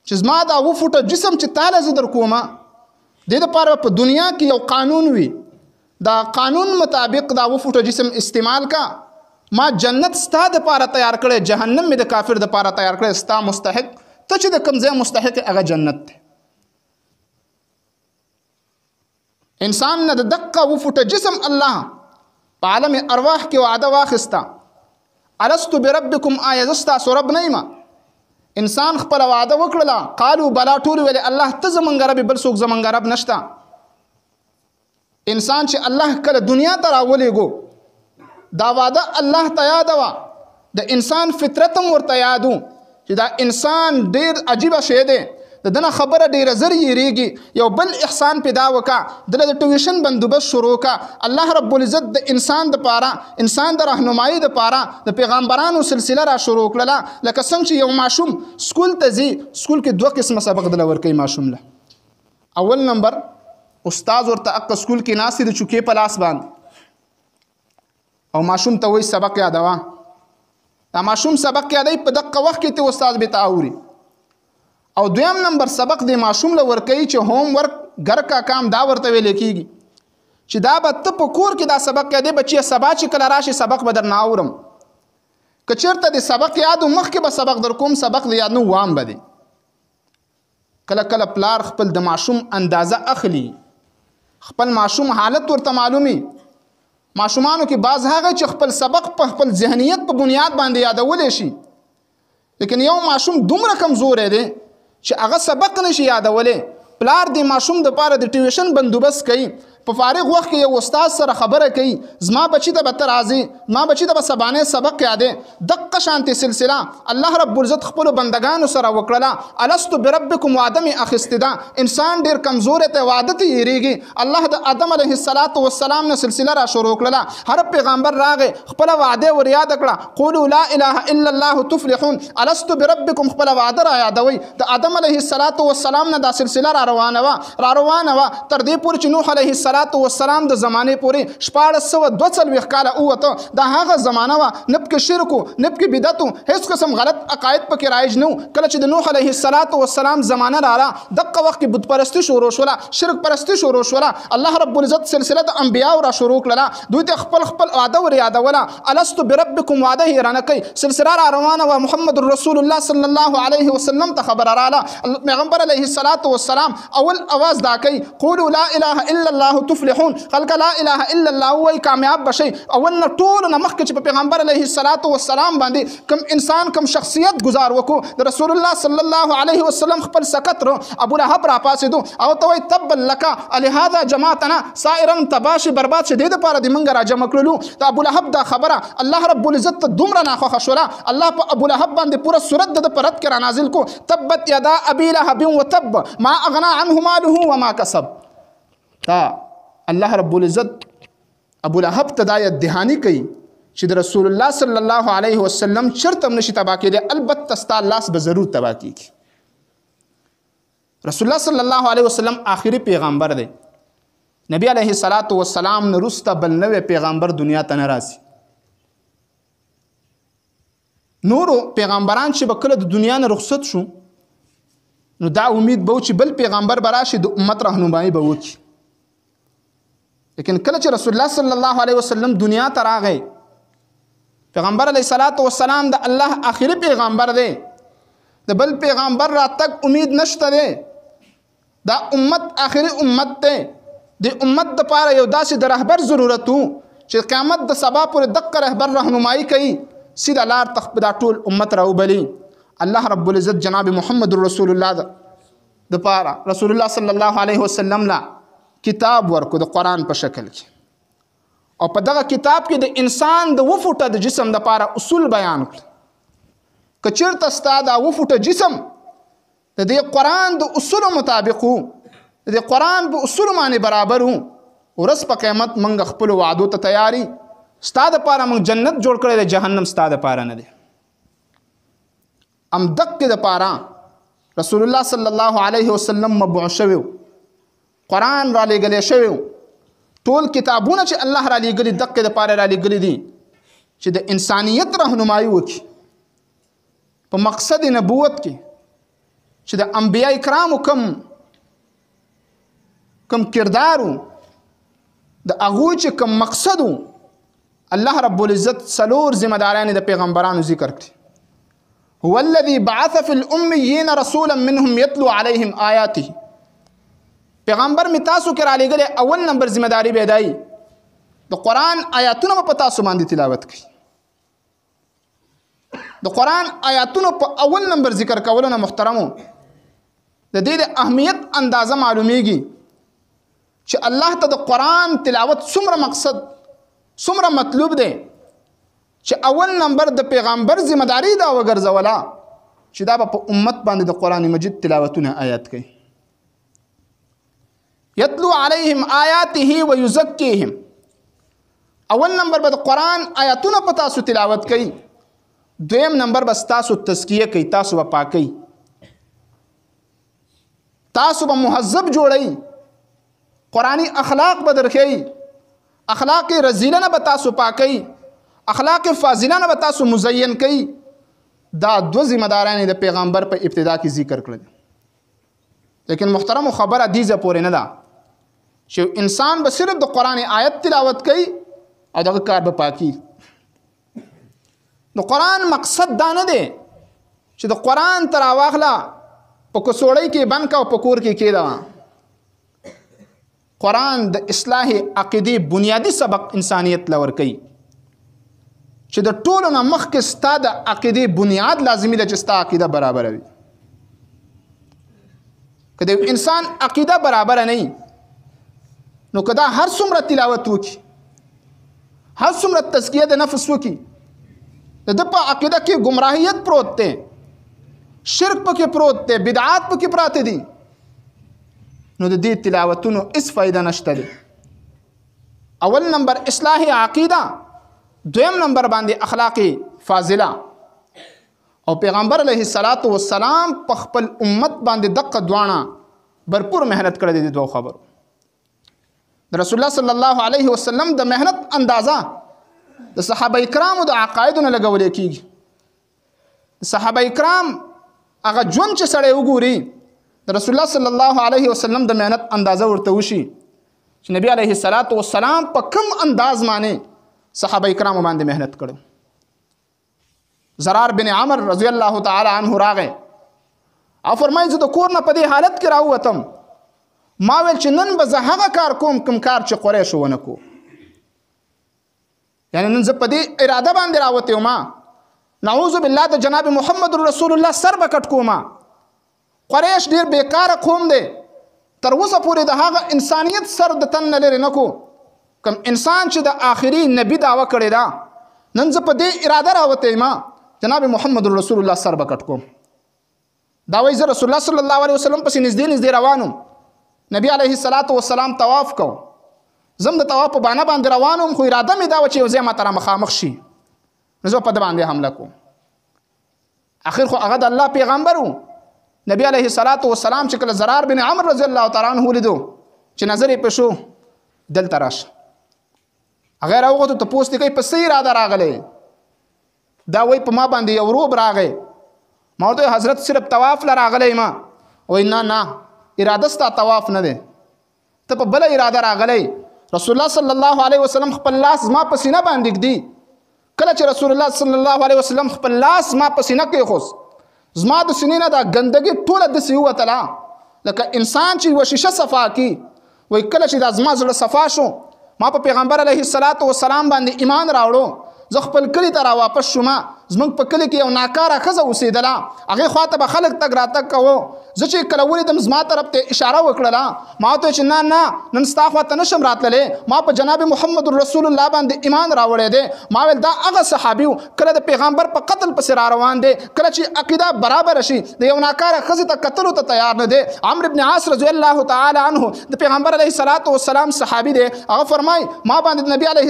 چې زما دا 2 فوټه جسم چې تاله زه در کوم د دې لپاره په دنیا کې یو قانون وي دا قانون مطابق دا 2 فوټه جسم استعمال کا ما جنت ستا د لپاره تیار کړی جهنم مې د کافر د لپاره تیار کړی ستا مستحق ته چې د کوم ځای مستحق هغه جنت دی انسان نه د دقه 2 فوټه جسم الله په عالم ارواح کې وعده واخستا الست بربکم آیا زه ستاسو رب نه یم انسان خپل وعده وکړله قالو بلا ټول ویل الله ته زمونږ رب بل څوک زمونږ رب نشته انسان چې الله کله دنیا ته راولېږو دا وعده الله ته یاد وه د انسان فطرت هم ورته یادو چې دا انسان ډېر عجیبه شی دی د دنه خبره ډیره زر یریږي یو بل احسان پیدا وکا دله د ټیوشن بندوبست شروع کا الله رب العزت د انسان د پاره انسان د راهنمایي د پاره د پیغمبرانو سلسله را شروع کړله لکه څنګه چې یو ماشوم سکول ته ځي سکول کې 2 قسمه سبق دله ورکوي ماشوم له اول نمبر استاد ورته اق سکول کې ناستې د چوکې په لاس باندې او ماشوم ته وایي سبق یادوه دا ماشوم سبق یادوي په دقه وخت کې ته استاد به تعاوري او دویم نمبر سبق د ماشوم له ورکوي چې هوم ورک ګر کا کام دا ورته ویل کېږي چې دا به ته په کور کې دا سبق یادې بچیه سبا چې کله راشي سبق به درنه اورم که چېرته د سبق یاد مخکې به سبق در کوم سبق د یاد نه وام به دی کله کله پلار خپل د ماشوم اندازه اخلي خپل ماشوم حالت ورته معلومي ماشومانو کې بعض هغه چې خپل سبق په خپل ذهنیت په بنیاد باندې یادولی شي لیکن یو ماشوم دومره کمزوری دی چې هغه سبق نشي یادولی پلار د ماشوم د پاره د ټیوشن بندوبست کوي په فارغ وخت کې یو استاد سره خبره کوي زما بچی ته به ته راځي ما بچی ته به سبانې سبق یادې دقه شانتې سلسله الله رب العزت خپلو بندګانو سره وکړله الست بربکم وعده مې اخیستې ده انسان ډېر کمزوری ته وعده ته یېرېږي الله د آدم علیه الصلاة والسلام نه سلسله را شروع کړله هر پیغمبر راغی خپله وعده ور یاده کړه قولوا لا اله الا الله تفلحون الست بربکم خپله وعده را یادوئ د آدم علیه الصلاة والسلام نه دا سلسله را روانه وه تر دې پورې چې نوح علیه السلام والسلام د زمانې پورې 1442 کاله ووته دا هغه زمانه وه نه پکې شرک و نه پکې بدعت و هېڅ قسم غلط عقاید پکې رایج نه و کله چې د نوح علیه الصلاة والسلام زمانه راغله دقه وخت کې بت پرستي شروع شوله شرک پرستي شروع شوله الله رب العزت سلسله د انبیاو را شروع کړله دوی ته خپل وعده ور یادوله الست بربکم وعده یې رانه کوي سلسله را روانه وه محمد رسول الله صلی الله علیه وسلم ته خبره راغله پیغمبر علیه الصلاة والسلام اول اواز دا کوي قولوا لا اله الا الله تفلحون خلق لا اله الا الله وای کامیاب بشي اول نه ټول نه مخکې چې په پیغمبر علیه الصلاة والسلام باندې کم انسان کم شخصیت گزار وکړو د رسول الله صلی الله علیه وسلم خپل سکت رو ابو لهب را پاسېدو او ته وایي تب لک لهذا جماعتنا سائرا تباشي برباد شه دې دپاره د موږ را جمع کړلو د ابو لهب دا خبره الله رب العزت ته دومره ناخوښه شوله الله په ابو لهب باندې پوره صورت د په رد کې را نازل کو تبت یدا ابي لهب وتب ما اغنى عنه ماله وما کسب تا الله رب العزت ابو لهب ته دا دهانی کوي چې د رسول الله صلی الله علیه وسلم چرته نشي تبا کېدی البته ستا لاس به ضرور تبا کېږي رسول الله صلی الله علیه وسلم آخري پیغمبر دی نبی علیه الصلاة والسلام نه وروسته بل نوی پیغمبر دنیا ته نه راځي نورو پیغمبران چې به کله د دنیا نه رخصت شو نو دا امید به و چې بل پیغمبر به راشي د امت رهنمایي به وکړي لیکن کله چې رسول الله صلی الله علیه وسلم دنیا ته راغی پیغمبر علیه الصلاة والسلام د الله آخري پیغمبر دی د بل پیغمبر راتګ امید نشته دی دا امت آخري امت دی د امت دپاره یو داسې د رهبر ضرورت و چې قیامت د سبا پورې دقه رهبر رهنمایي کوي سیده لار ته دا ټول امت راوبلي الله رب العزت جناب محمد رسول الله دپاره رسول الله صلی الله علیه وسلم لا کتاب ورکو د قرآن په شکل کې او په دغه کتاب کې د انسان د 2 فوټه د جسم دپاره اصول بیان کړل که چېرته ستا دا 2 فوټه جسم د دې قرآن د اصولو مطابق و د دې قرآن په اصولو باندې برابر و ورځ په قیامت موږ خپلو وعدو ته تیاري ستا دپاره موږ جنت جوړ کړی دی جهنم ستا دپاره نه دی همدقې دپاره رسول الله صلی الله علیه وسلم مبعوث شوی قرآن را لېږلی شوی ټول کتابونه چې الله را لېږلي دقې دپاره را لېږلي دي چې د انسانیت رهنمایي وکړي په مقصد نبوت کې چې د انبیاء کرامو کم کردارو د هغوی چې کم مقصد الله رب العزت څلور ذمہ داران د پیغمبرانو ذکر کړي. هو الذي بعث في الأميين رسولا منهم يتلو عليهم آياته. پیغمبر می تاسو کې را لېږلی اول نمبر ذمہ داری به دی د قرآن آیاتونه په تاسو باندې تلاوت کړي. د قرآن آیاتونو په اول نمبر ذکر کولو نه محترمو د دې د اهمیت اندازه معلومیږي چې الله ته د قرآن تلاوت څومره مقصد څومره مطلوب دی چې اول نمبر د پیغمبر ذمہ داری دا وګرځوله چې دا په امت باندې د قرآن مجید تلاوتونه آیات کوي. یتلو علیهم آیاته ویزکیهم. اول نمبر به د قرآن آیاتونه په تاسو تلاوت کوي. دویم نمبر بس تاسو تزکیه کوي، تاسو به پاکي، تاسو به مهذب جوړي، قرآنی اخلاق به درخی، اخلاق رزیله نه به تاسو پاکي، اخلاق فاضله نه به تاسو مزین کوي. دا دو ذمہ داران د پیغمبر په ابتدا کې ذکر کړل. لیکن محترم خبره دیزه پورې نه ده چې انسان به صرف د قرآن آیت تلاوت کوي او دغه کار به پاکي. د قرآن مقصد دا نه دی چې د قرآن تر واخله په کڅوړی کې بند کا او په کور کې کېده. قرآن د اصلاح عقیدې بنیادی سبق انسانیت لور کوي چې د ټولو نه مخکې ستا د عقیدې بنیاد لازمي ده چې ستا عقیده برابره وي. که د انسان عقیده برابره نه وي نو که دا هر څومره تلاوت وکړي، هر څومره تزکیه د نفس وکړي، د ده په عقیده کې ګمراهیت پروت دی، شرک پکې پروت دی، بدعات پکې پراته دي، نو د دې تلاوتونو هیڅ فایده نشته دی. اول نمبر اصلاح عقیده، دویم نمبر باندې اخلاق فاضله. او پیغمبر علیه السلام په خپل امت باندې دقه دواړه برپور مهنت کړی دی. دوه خبرو د رسول الله صلی الله علیه وسلم د مهنت اندازه د صحابه کرامو د عقایدو نه لګول کېږي. صحابه کرام هغه ژوند چې سړی وګوري د رسول الله صلی الله علیه وسلم د مهنت اندازه ورته وشي چې نبی علیه السلام په کم انداز باندې صحابه کرامو باندې مهنت کړو. زرار بن عمر رضی الله تعالی عنه راغی او فرمایي زه د کور نه په دې حالت کې راووتم، ما ویل چې نن به زه هغه کار کوم کوم کار چې قریشو ونه کو. یعنی نن زه په دې اراده باندې راوتی وم نعوذ بالله د جناب محمد رسول الله سر به کټ کوم. قریش ډیر بیکاره قوم دی، تر اوسه پورې د هغه انسانیت سر د تن نه لرې نه کو. کوم انسان چې د آخري نبی دعوه کړې ده، نن زه په دې اراده راوتی یم جناب محمد رسول الله سر به کټ کوم. دا وایي زه رسول الله صلی الله علیه وسلم پسې نږدې روانم. نبی علیه السلام طواف کو، زم د طواف په بانه باندې روانم، خو اراده مې دا و چې یو ځای ماته مخامخ شي، نو زه په ده باندې حمله کوم. اخر خو هغه د الله پیغمبر و. نبی علیه السلام چې کله زرار بن عمر رضی الله تعالی عنه ولیدو چې نظر یې پشو دلته راشه، هغه راوغوتو تپوس دې کوي په څه اراده راغلی؟ دا وایي په ما باندې یو روب راغی. ما ورته حضرت صرف طواف له راغلی یم. وایي نه اراده ستا طواف نه دی، ته په بله اراده راغلی. رسول الله صلی الله علیه وسلم خپل لاس زما په سینه باندې ږدي. کله چې رسول الله صلی الله علیه وسلم خپل لاس زما په سینه کېښوس، زما د سینې نه دا ګندګي ټوله داسې ووتله لکه انسان چې یوه شیشه صفا کړي. وایي کله چې دا زما زړه صفا شو، ما په پیغمبر علیه السلام باندې ایمان راوړو. زه خپل کلي ته راواپس شوم. زموږ په کلي کې یو ناکاره ښځه اوسېدله، هغې خواته به خلک تګ راتګ کوو. زه چې کله ولیدم زما طرف ته اشاره وکړله، ما ورته چې نه نن ستا خواته نشم راتللی، ما په جناب محمد رسول الله باندې ایمان راوړی دی. ما ویل دا هغه صحابي و کله د پیغمبر په قتل پسې را روان دی، کله چې عقیده برابره شي د یو ناکاره ښځې ته کتلو ته تیار نه دی. عمرو بن العاص رضی الله تعالی عنه د پیغمبر علیه السلام صحابي دی. هغه فرمایي ما باندې د نبی علیه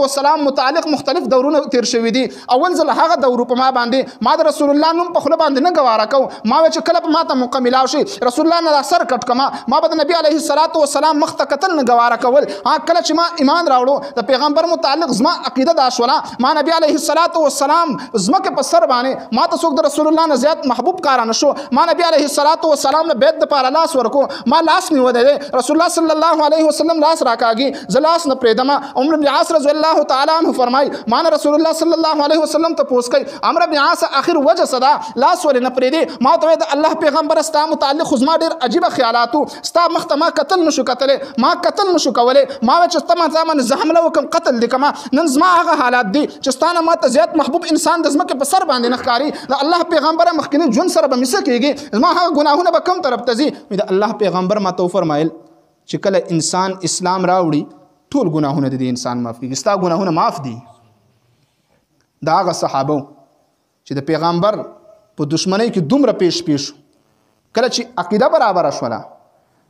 السلام متعلق مختلف دورونه تیر شوي دي. اول ځل هغه دور په ما باندې ما د رسول الله نوم په خوله باندې نه ګواره کو. ما ویل چې کله په ما ته موقع میلاو شي رسول الله نه سر کټ کما ما به د نبی علیه الصلاۃ والسلام مخ ته کتل نه ګواره کول. کله چې ما ایمان راوړو د پیغمبر متعلق زما عقیده دا شوله ما نبی علیه الصلاۃ والسلام زمکه په سر باندې ما ته څوک د رسول الله نه زیات محبوب کار نه شو. ما نبی علیه الصلاۃ والسلام نه بیت د پاره لاس ورکو ما لاس می ودی رسول الله صلی الله علیه وسلم لاس راکاږي ز لاس نه پریدم. عمرو بن العاص رضی الله تعالی عنہ فرمای ما نه رسول الله صلی الله علیه وسلم ته پوښ کوي عمرو بن العاص اخر وجه صدا لاس ور نه پریدي ما ته د الله پیغمبر استا متعلق خو زما ډیر عجیب خیالاتو ستا مخ ته ما قتل نشو کتلې ما قتل نشو کولې ما چې تمه ځامن زحمله وکم قتل دي کما نن زما هغه حالات دي چې ستانه ما ته زیات محبوب انسان د زمکه په سر باندې نخکاری د الله پیغمبر مخکنی جون سره به مسه کیږي زما هغه ګناهونه به کم طرف ته ځي. د الله پیغمبر ما ته فرمایل چې کله انسان اسلام راوړي ټول ګناهونه د انسان معاف کیږي ستا ګناهونه معاف دي. دا هغه صحابه چې د پیغمبر په دشمنی کې دومره پیش کله چې عقیده برابر شوله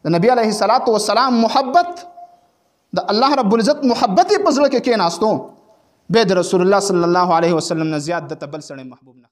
د نبی علیه الصلاۃ والسلام محبت د الله رب العزت محبت په زړه کې کېناستو به د رسول الله صلی الله علیه وسلم نه زیات د بل سړی محبوب نه